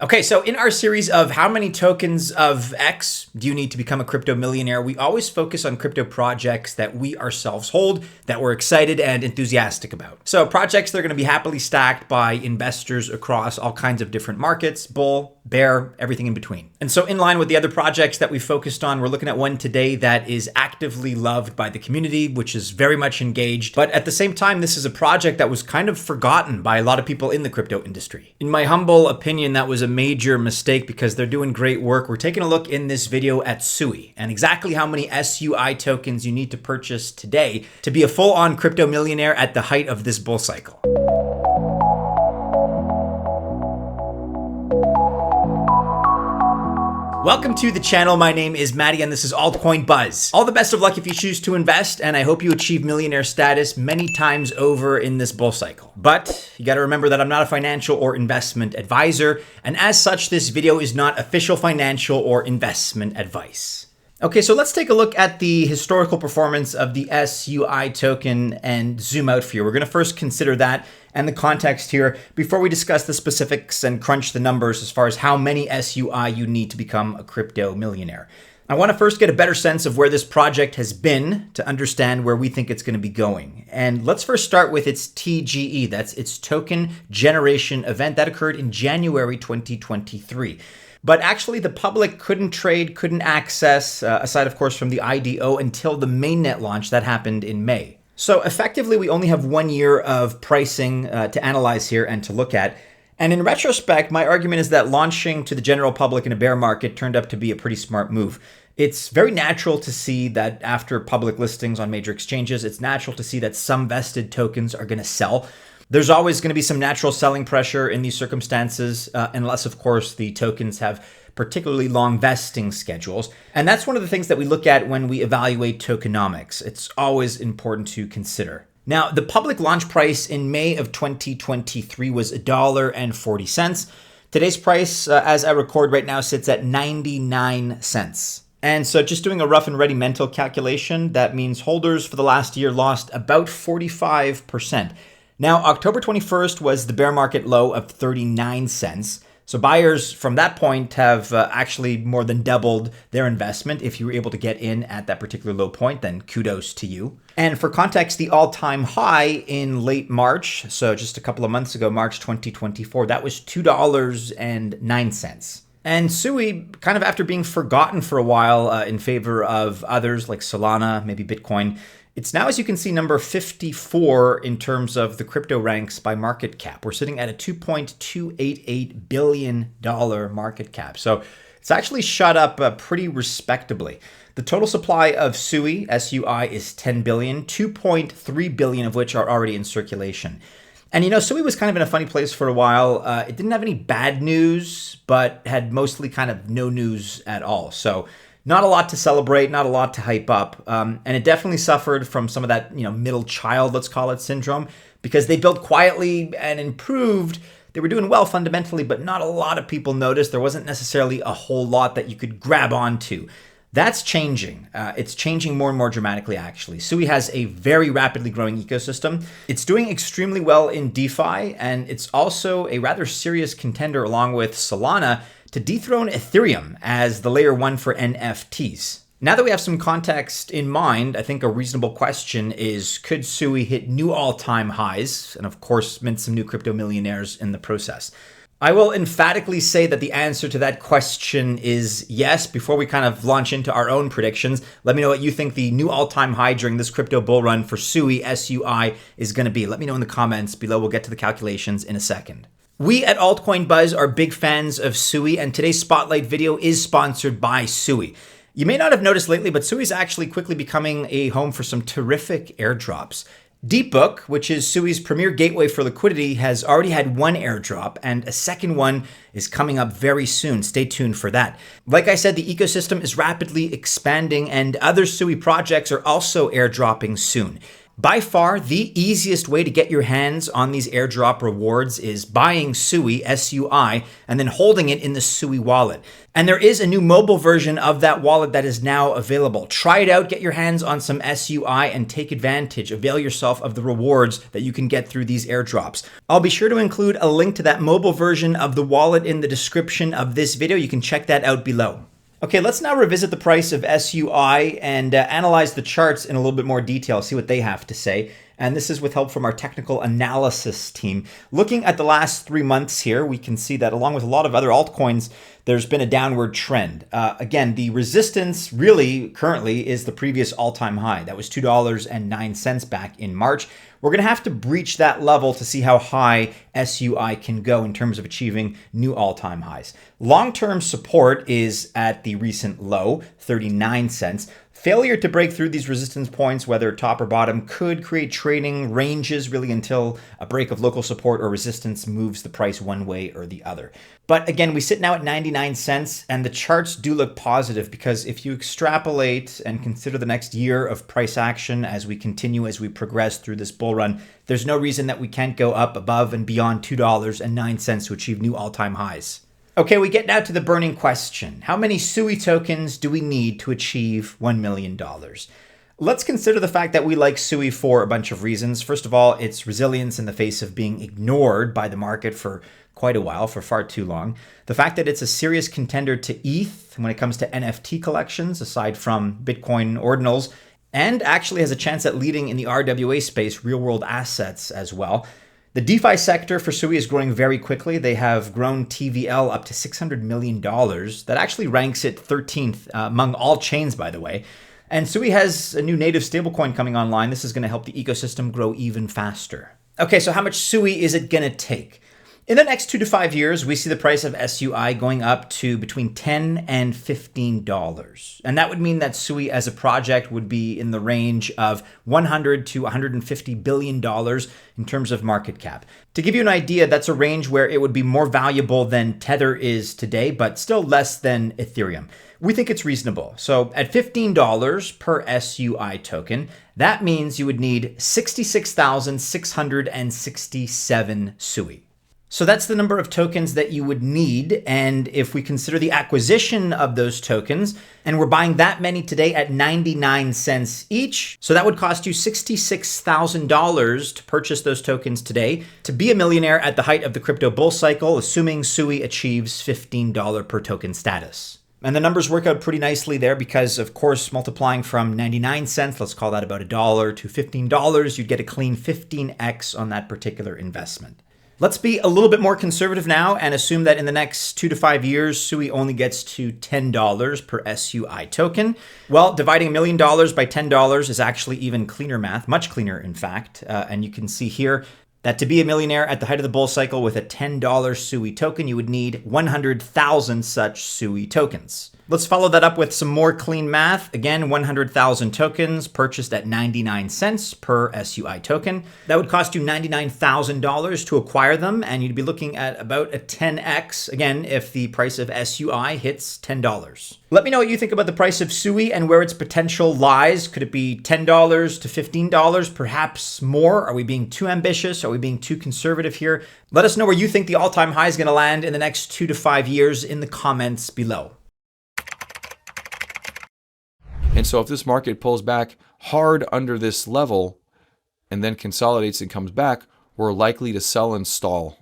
Okay, so in our series of how many tokens of X do you need to become a crypto millionaire, we always focus on crypto projects that we ourselves hold, that we're excited and enthusiastic about. So projects that are going to be happily stacked by investors across all kinds of different markets, bull, bear, everything in between. And so in line with the other projects that we focused on, we're looking at one today that is actively loved by the community, which is very much engaged. But at the same time, this is a project that was kind of forgotten by a lot of people in the crypto industry. In my humble opinion, that was a major mistake because they're doing great work. We're taking a look in this video at SUI and exactly how many SUI tokens you need to purchase today to be a full-on crypto millionaire at the height of this bull cycle. Welcome to the channel. My name is Maddie and this is Altcoin Buzz. All the best of luck if you choose to invest, and I hope you achieve millionaire status many times over in this bull cycle. But you got to remember that I'm not a financial or investment advisor, and as such, this video is not official financial or investment advice. Okay, so let's take a look at the historical performance of the SUI token and zoom out for you. We're going to first consider that and the context here before we discuss the specifics and crunch the numbers as far as how many SUI you need to become a crypto millionaire. I want to first get a better sense of where this project has been to understand where we think it's going to be going. And let's first start with its TGE. That's its token generation event that occurred in January 2023. But actually, the public couldn't trade, couldn't access, aside, of course, from the IDO until the mainnet launch that happened in May. So effectively, we only have 1 year of pricing to analyze here and to look at. And in retrospect, my argument is that launching to the general public in a bear market turned out to be a pretty smart move. It's very natural to see that after public listings on major exchanges, it's natural to see that some vested tokens are going to sell. There's always going to be some natural selling pressure in these circumstances, unless, of course, the tokens have particularly long vesting schedules. And that's one of the things that we look at when we evaluate tokenomics. It's always important to consider. Now, the public launch price in May of 2023 was $1.40. Today's price, as I record right now, sits at 99 cents. And so just doing a rough and ready mental calculation, that means holders for the last year lost about 45%. Now, October 21st was the bear market low of 39 cents. So buyers from that point have actually more than doubled their investment. If you were able to get in at that particular low point, then kudos to you. And for context, the all-time high in late March, so just a couple of months ago, March 2024, that was $2.09. And SUI, kind of after being forgotten for a while in favor of others like Solana, maybe Bitcoin, it's now, as you can see, number 54 in terms of the crypto ranks by market cap. We're sitting at a $2.288 billion market cap. So it's actually shot up pretty respectably. The total supply of SUI, SUI, is 10 billion, 2.3 billion of which are already in circulation. And you know, SUI was kind of in a funny place for a while. It didn't have any bad news, but had mostly kind of no news at all. So not a lot to celebrate, not a lot to hype up. And it definitely suffered from some of that, middle child, let's call it, syndrome, because they built quietly and improved. They were doing well fundamentally, but not a lot of people noticed. There wasn't necessarily a whole lot that you could grab onto. That's changing. It's changing more and more dramatically, actually. SUI has a very rapidly growing ecosystem. It's doing extremely well in DeFi, and it's also a rather serious contender along with Solana to dethrone Ethereum as the layer one for NFTs. Now that we have some context in mind, I think a reasonable question is, could SUI hit new all-time highs? And of course, mint some new crypto millionaires in the process. I will emphatically say that the answer to that question is yes. Before we kind of launch into our own predictions, let me know what you think the new all-time high during this crypto bull run for SUI, SUI, is going to be. Let me know in the comments below. We'll get to the calculations in a second. We at Altcoin Buzz are big fans of SUI, and today's spotlight video is sponsored by SUI. You may not have noticed lately, but SUI is actually quickly becoming a home for some terrific airdrops. Deepbook, which is SUI's premier gateway for liquidity, has already had one airdrop, and a second one is coming up very soon. Stay tuned for that. Like I said, the ecosystem is rapidly expanding, and other SUI projects are also airdropping soon. By far, the easiest way to get your hands on these airdrop rewards is buying SUI, SUI, and then holding it in the SUI wallet. And there is a new mobile version of that wallet that is now available. Try it out, get your hands on some SUI, and take advantage. Avail yourself of the rewards that you can get through these airdrops. I'll be sure to include a link to that mobile version of the wallet in the description of this video. You can check that out below. Okay, let's now revisit the price of SUI and analyze the charts in a little bit more detail, see what they have to say. And this is with help from our technical analysis team. Looking at the last 3 months here, we can see that along with a lot of other altcoins, there's been a downward trend. Again, the resistance really currently is the previous all-time high. That was $2.09 back in March. We're going to have to breach that level to see how high SUI can go in terms of achieving new all-time highs. Long-term support is at the recent low, 39 cents. Failure to break through these resistance points, whether top or bottom, could create trading ranges really until a break of local support or resistance moves the price one way or the other. But again, we sit now at 99 cents and the charts do look positive because if you extrapolate and consider the next year of price action as we progress through this bull run, there's no reason that we can't go up above and beyond $2.09 to achieve new all-time highs. Okay, we get now to the burning question. How many SUI tokens do we need to achieve $1 million? Let's consider the fact that we like SUI for a bunch of reasons. First of all, its resilience in the face of being ignored by the market for quite a while, for far too long. The fact that it's a serious contender to ETH when it comes to NFT collections, aside from Bitcoin ordinals, and actually has a chance at leading in the RWA space, real-world assets as well. The DeFi sector for SUI is growing very quickly. They have grown TVL up to $600 million. That actually ranks it 13th among all chains, by the way. And SUI has a new native stablecoin coming online. This is going to help the ecosystem grow even faster. Okay, so how much SUI is it going to take? In the next 2 to 5 years, we see the price of SUI going up to between $10 and $15. And that would mean that SUI as a project would be in the range of $100 to $150 billion in terms of market cap. To give you an idea, that's a range where it would be more valuable than Tether is today, but still less than Ethereum. We think it's reasonable. So at $15 per SUI token, that means you would need 66,667 SUI. So that's the number of tokens that you would need. And if we consider the acquisition of those tokens, and we're buying that many today at 99 cents each, so that would cost you $66,000 to purchase those tokens today to be a millionaire at the height of the crypto bull cycle, assuming SUI achieves $15 per token status. And the numbers work out pretty nicely there because, of course, multiplying from 99 cents, let's call that about $1 to $15, you'd get a clean 15x on that particular investment. Let's be a little bit more conservative now and assume that in the next 2 to 5 years, SUI only gets to $10 per SUI token. Well, dividing $1 million by $10 is actually even cleaner math, much cleaner, in fact. And you can see here that to be a millionaire at the height of the bull cycle with a $10 SUI token, you would need 100,000 such SUI tokens. Let's follow that up with some more clean math. Again, 100,000 tokens purchased at 99 cents per SUI token. That would cost you $99,000 to acquire them, and you'd be looking at about a 10x, again, if the price of SUI hits $10. Let me know what you think about the price of SUI and where its potential lies. Could it be $10 to $15, perhaps more? Are we being too ambitious? Are we being too conservative here? Let us know where you think the all-time high is going to land in the next 2 to 5 years in the comments below. And so if this market pulls back hard under this level and then consolidates and comes back, we're likely to sell and stall.